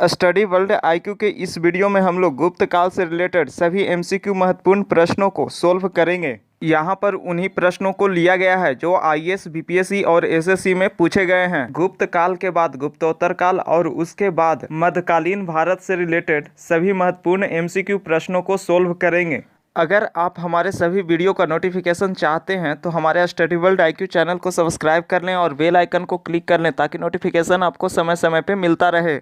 Study world IQ के इस video में हम लोग गुप्त काल से रिलेटेड सभी एमसीक्यू महत्वपूर्ण प्रश्नों को सोल्व करेंगे। यहाँ पर उन्हीं प्रश्नों को लिया गया है जो आईएएस, बीपीएससी और एसएससी में पूछे गए हैं। गुप्त काल के बाद गुप्तोत्तर काल और उसके बाद मध्यकालीन भारत से रिलेटेड सभी महत्वपूर्ण एमसीक्यू प्रश्नों को सोल्व करेंगे। अगर आप हमारे सभी वीडियो का नोटिफिकेशन चाहते हैं तो हमारे स्टडी वर्ल्ड आईक्यू चैनल को सब्सक्राइब कर लें और बेल आइकन को क्लिक कर लें ताकि नोटिफिकेशन आपको समय समय पर मिलता रहे।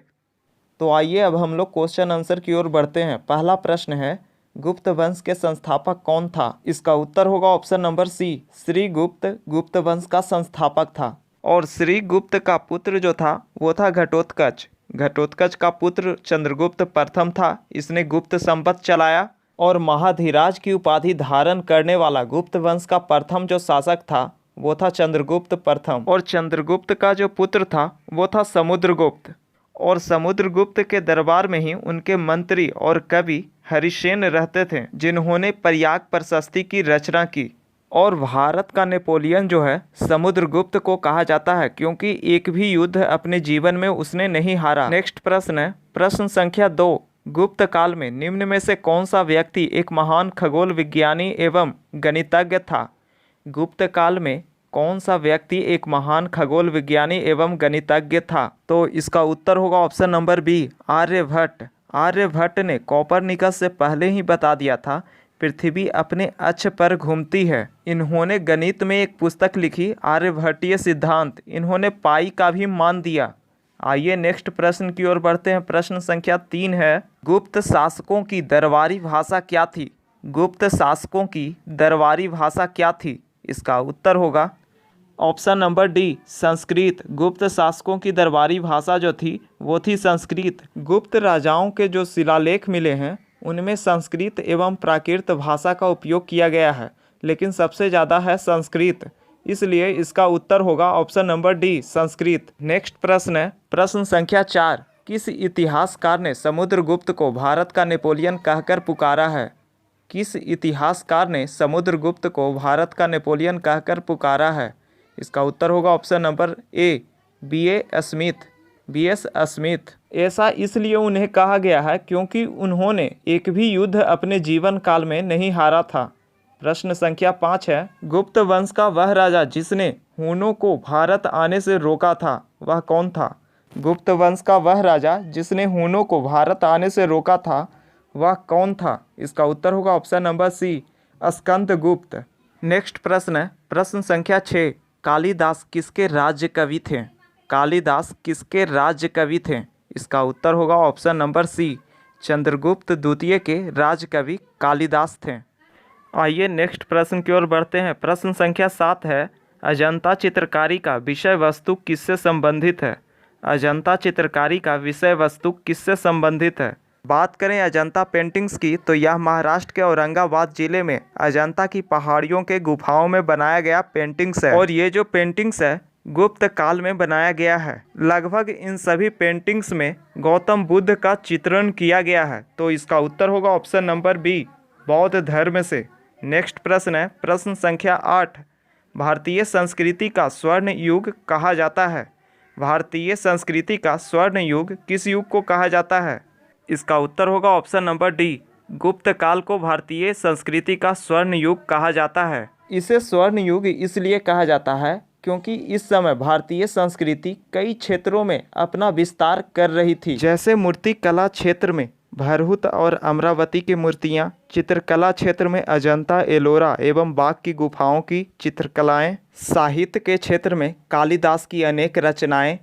तो आइए अब हम लोग क्वेश्चन आंसर की ओर बढ़ते हैं। पहला प्रश्न है, गुप्त वंश के संस्थापक कौन था? इसका उत्तर होगा ऑप्शन नंबर सी, श्री गुप्त गुप्त वंश का संस्थापक था। और श्री गुप्त का पुत्र जो था वो था घटोत्कच। घटोत्कच का पुत्र चंद्रगुप्त प्रथम था। इसने गुप्त संवत चलाया और महाधीराज की उपाधि धारण करने वाला गुप्त वंश का प्रथम जो शासक था वो था चंद्रगुप्त प्रथम। और चंद्रगुप्त का जो पुत्र था वो था समुद्रगुप्त। और समुद्रगुप्त के दरबार में ही उनके मंत्री और कवि हरिसेन रहते थे, जिन्होंने प्रयाग प्रशस्ति की रचना की। और भारत का नेपोलियन जो है समुद्रगुप्त को कहा जाता है, क्योंकि एक भी युद्ध अपने जीवन में उसने नहीं हारा। नेक्स्ट प्रश्न है, प्रश्न संख्या 2, गुप्त काल में निम्न में से कौन सा व्यक्ति एक महान खगोल विज्ञानी एवं गणितज्ञ था? गुप्त काल में कौन सा व्यक्ति एक महान खगोल विज्ञानी एवं गणितज्ञ था? तो इसका उत्तर होगा option number B, Aryabhata. Aryabhata ने कोपरनिकस से पहले ही बता दिया था पृथ्वी अपने अक्ष पर घूमती है। इन्होंने गणित में एक पुस्तक लिखी, आर्यभट्टीय सिद्धांत। इन्होंने पाई का भी मान दिया। आइए नेक्स्ट प्रश्न की ओर बढ़ते हैं। प्रश्न संख्या 3 है, गुप्त शासकों की दरबारी भाषा क्या थी? गुप्त शासकों की दरबारी भाषा क्या थी? इसका उत्तर होगा ऑप्शन नंबर डी, संस्कृत। गुप्त शासकों की दरबारी भाषा जो थी वो थी संस्कृत। गुप्त राजाओं के जो शिलालेख मिले हैं उनमें संस्कृत एवं प्राकृत भाषा का उपयोग किया गया है, लेकिन सबसे ज़्यादा है संस्कृत, इसलिए इसका उत्तर होगा option number D, Sanskrit. Next प्रश्न है, प्रश्न संख्या 4, किस इतिहासकार ने समुद्रगुप्त को भारत का नेपोलियन कहकर पुकारा है? किस इतिहासकार ने समुद्रगुप्त को भारत का नेपोलियन कहकर पुकारा है? इसका उत्तर होगा option number A, BA. Smith. BS. Smith. ऐसा इसलिए उन्हें कहा गया है क्योंकि उन्होंने एक भी युद्ध अपने जीवन काल में नहीं हारा था। प्रश्न संख्या 5 है, गुप्त वंश का वह राजा जिसने हूनों को भारत आने से रोका था वह कौन था? गुप्त वंश का वह राजा जिसने हूनों को भारत आने से रोका था वह कौन था? इसका उत्तर होगा option number C, Skandagupta. Next प्रश्न है, प्रश्न संख्या 6, कालिदास किसके राज्य कवि थे? कालिदास किसके राज्य कवि थे? इसका उत्तर होगा ऑप्शन नंबर सी, चंद्रगुप्त द्वितीय के राज्य कवि कालिदास थे। आइए नेक्स्ट प्रश्न की ओर बढ़ते हैं। प्रश्न संख्या 7 है, अजंता चित्रकारी का विषय वस्तु किससे संबंधित है? अजंता चित्रकारी का विषय वस्तु किससे संबंधित है? बात करें अजंता पेंटिंग्स की तो यह महाराष्ट्र के औरंगाबाद जिले में अजंता की पहाड़ियों के गुफाओं में बनाया गया पेंटिंग्स है। और ये जो पेंटिंग्स है गुप्त काल में बनाया गया है। लगभग इन सभी पेंटिंग्स में गौतम बुद्ध का चित्रण किया गया है, तो इसका उत्तर होगा ऑप्शन नंबर बी, बौद्ध धर्म से। नेक्स्ट प्रश्न है, प्रश्न संख्या 8, भारतीय संस्कृति का स्वर्ण युग कहा जाता है? भारतीय संस्कृति का स्वर्ण युग किस युग को कहा जाता है? इसका उत्तर होगा ऑप्शन नंबर डी, गुप्त काल को भारतीय संस्कृति का स्वर्ण युग कहा जाता है। इसे स्वर्ण युग इसलिए कहा जाता है क्योंकि इस समय भारतीय संस्कृति कई क्षेत्रों में अपना विस्तार कर रही थी, जैसे मूर्ति कला क्षेत्र में भरहुत और अमरावती की मूर्तियाँ, चित्रकला क्षेत्र में अजंता, एलोरा एवं बाघ की गुफाओं की चित्रकलाएँ, साहित्य के क्षेत्र में कालिदास की अनेक रचनाएँ,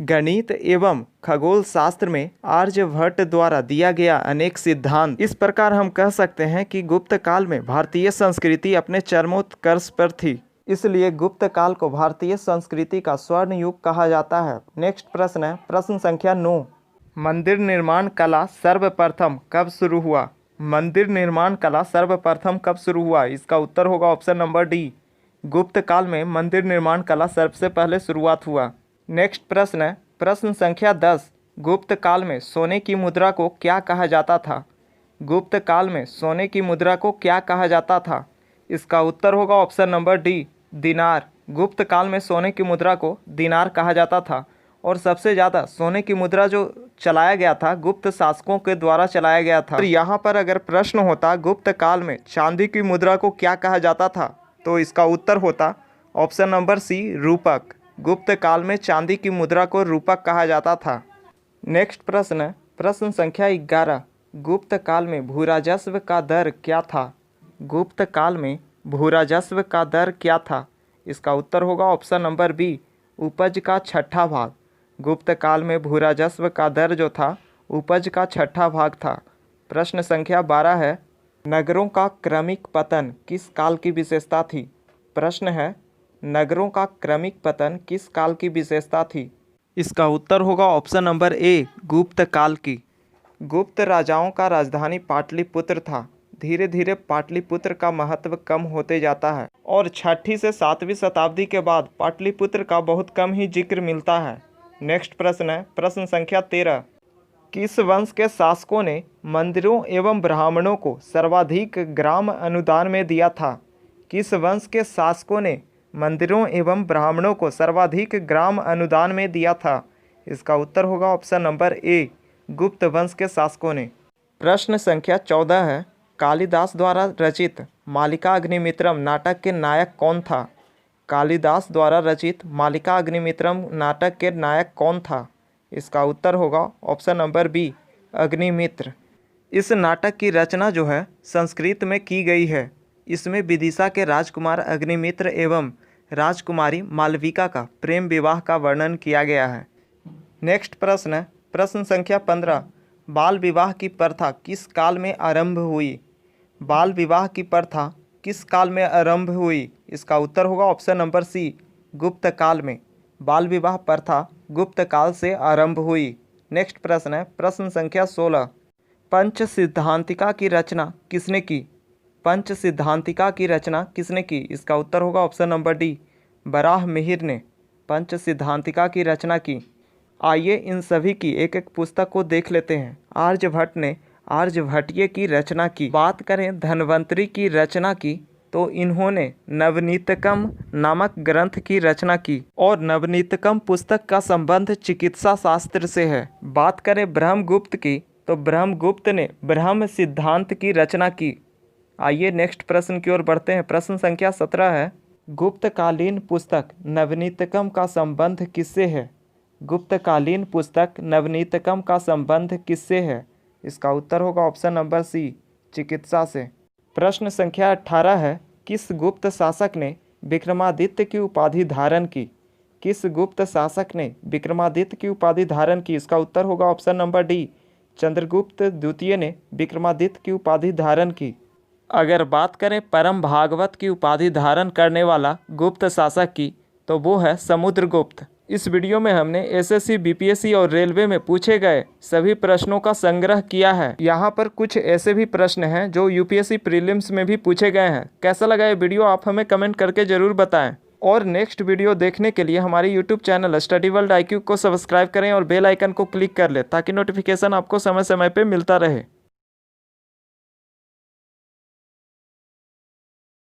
गणित एवं खगोल शास्त्र में आर्यभट्ट द्वारा दिया गया अनेक सिद्धांत। इस प्रकार हम कह सकते हैं कि गुप्त काल में भारतीय संस्कृति अपने चरमोत्कर्ष पर थी, इसलिए गुप्त काल को भारतीय संस्कृति का स्वर्ण युग कहा जाता है। नेक्स्ट प्रश्न है, प्रश्न संख्या 9, मंदिर निर्माण कला सर्वप्रथम कब शुरू हुआ? मंदिर निर्माण कला सर्वप्रथम कब शुरू हुआ? इसका उत्तर होगा ऑप्शन नंबर डी, गुप्त काल में मंदिर निर्माण कला सबसे पहले शुरुआत हुआ। नेक्स्ट प्रश्न है, प्रश्न संख्या 10, गुप्त काल में सोने की मुद्रा को क्या कहा जाता था? गुप्त काल में सोने की मुद्रा को क्या कहा जाता था? इसका उत्तर होगा ऑप्शन नंबर डी, दिनार। गुप्त काल में सोने की मुद्रा को दिनार कहा जाता था और सबसे ज़्यादा सोने की मुद्रा जो चलाया गया था गुप्त शासकों के द्वारा चलाया गया था। और यहाँ पर अगर प्रश्न होता गुप्त काल में चांदी की मुद्रा को क्या कहा जाता था, तो इसका उत्तर होता ऑप्शन नंबर सी, रूपक। गुप्त काल में चांदी की मुद्रा को रूपक कहा जाता था। नेक्स्ट प्रश्न है प्रश्न संख्या 11। गुप्त काल में भूराजस्व का दर क्या था? गुप्त काल में भूराजस्व का दर क्या था? इसका उत्तर होगा ऑप्शन नंबर बी, उपज का छठा भाग। गुप्त काल में भूराजस्व का दर जो था उपज का छठा भाग था। प्रश्न संख्या 12 है नगरों का क्रमिक पतन किस काल की विशेषता थी? प्रश्न है नगरों का क्रमिक पतन किस काल की विशेषता थी? इसका उत्तर होगा ऑप्शन नंबर ए, गुप्त काल की। गुप्त राजाओं का राजधानी पाटलिपुत्र था। धीरे धीरे पाटलिपुत्र का महत्व कम होते जाता है और 6वीं से 7वीं शताब्दी के बाद पाटलिपुत्र का बहुत कम ही जिक्र मिलता है। नेक्स्ट प्रश्न है प्रश्न संख्या 13। किस वंश के शासकों ने मंदिरों एवं ब्राह्मणों को सर्वाधिक ग्राम अनुदान में दिया था? किस वंश के शासकों ने मंदिरों एवं ब्राह्मणों को सर्वाधिक ग्राम अनुदान में दिया था? इसका उत्तर होगा ऑप्शन नंबर ए, गुप्त वंश के शासकों ने। प्रश्न संख्या 14 है कालिदास द्वारा रचित मालिका अग्निमित्रम नाटक के नायक कौन था? कालिदास द्वारा रचित मालिका अग्निमित्रम नाटक के नायक कौन था? इसका उत्तर होगा ऑप्शन नंबर बी, अग्निमित्र। इस नाटक की रचना जो है संस्कृत में की गई है। इसमें विदिशा के राजकुमार अग्निमित्र एवं राजकुमारी मालविका का प्रेम विवाह का वर्णन किया गया है। नेक्स्ट प्रश्न है प्रश्न संख्या 15। बाल विवाह की प्रथा किस काल में आरंभ हुई? बाल विवाह की प्रथा किस काल में आरंभ हुई? इसका उत्तर होगा ऑप्शन नंबर सी, गुप्त काल में। बाल विवाह प्रथा गुप्त काल से आरंभ हुई। नेक्स्ट प्रश्न है प्रश्न संख्या 16। पंच सिद्धांतिका की रचना किसने की? पंच सिद्धांतिका की रचना किसने की? इसका उत्तर होगा ऑप्शन नंबर डी, बराह मिहिर ने पंच सिद्धांतिका की रचना की। आइए इन सभी की एक एक पुस्तक को देख लेते हैं। आर्यभट्ट ने आर्यभट्टीय की रचना की। बात करें धन्वंतरि की रचना की तो इन्होंने नवनीतकम नामक ग्रंथ की रचना की और नवनीतकम पुस्तक का संबंध चिकित्सा शास्त्र से है। बात करें ब्रह्मगुप्त की तो ब्रह्मगुप्त ने ब्रह्म सिद्धांत की रचना की। आइए नेक्स्ट प्रश्न की ओर बढ़ते हैं। प्रश्न संख्या 17 है गुप्तकालीन पुस्तक नवनीतकम का संबंध किससे है? गुप्तकालीन पुस्तक नवनीतकम का संबंध किससे है? इसका उत्तर होगा ऑप्शन नंबर सी, चिकित्सा से। प्रश्न संख्या 18 है किस गुप्त शासक ने विक्रमादित्य की उपाधि धारण की? किस गुप्त शासक ने विक्रमादित्य की उपाधि धारण की? इसका उत्तर होगा ऑप्शन नंबर डी, चंद्रगुप्त द्वितीय ने विक्रमादित्य की उपाधि धारण की। अगर बात करें परम भागवत की उपाधि धारण करने वाला गुप्त शासक की तो वो है समुद्रगुप्त। इस वीडियो में हमने एसएससी, बीपीएससी और रेलवे में पूछे गए सभी प्रश्नों का संग्रह किया है। यहाँ पर कुछ ऐसे भी प्रश्न हैं जो यूपीएससी प्रीलिम्स में भी पूछे गए हैं। कैसा लगा ये वीडियो आप हमें कमेंट करके ज़रूर बताएं। और नेक्स्ट वीडियो देखने के लिए हमारे YouTube channel study world IQ को सब्सक्राइब करें और बेल आइकन को क्लिक कर लें ताकि नोटिफिकेशन आपको समय समय पर मिलता रहे।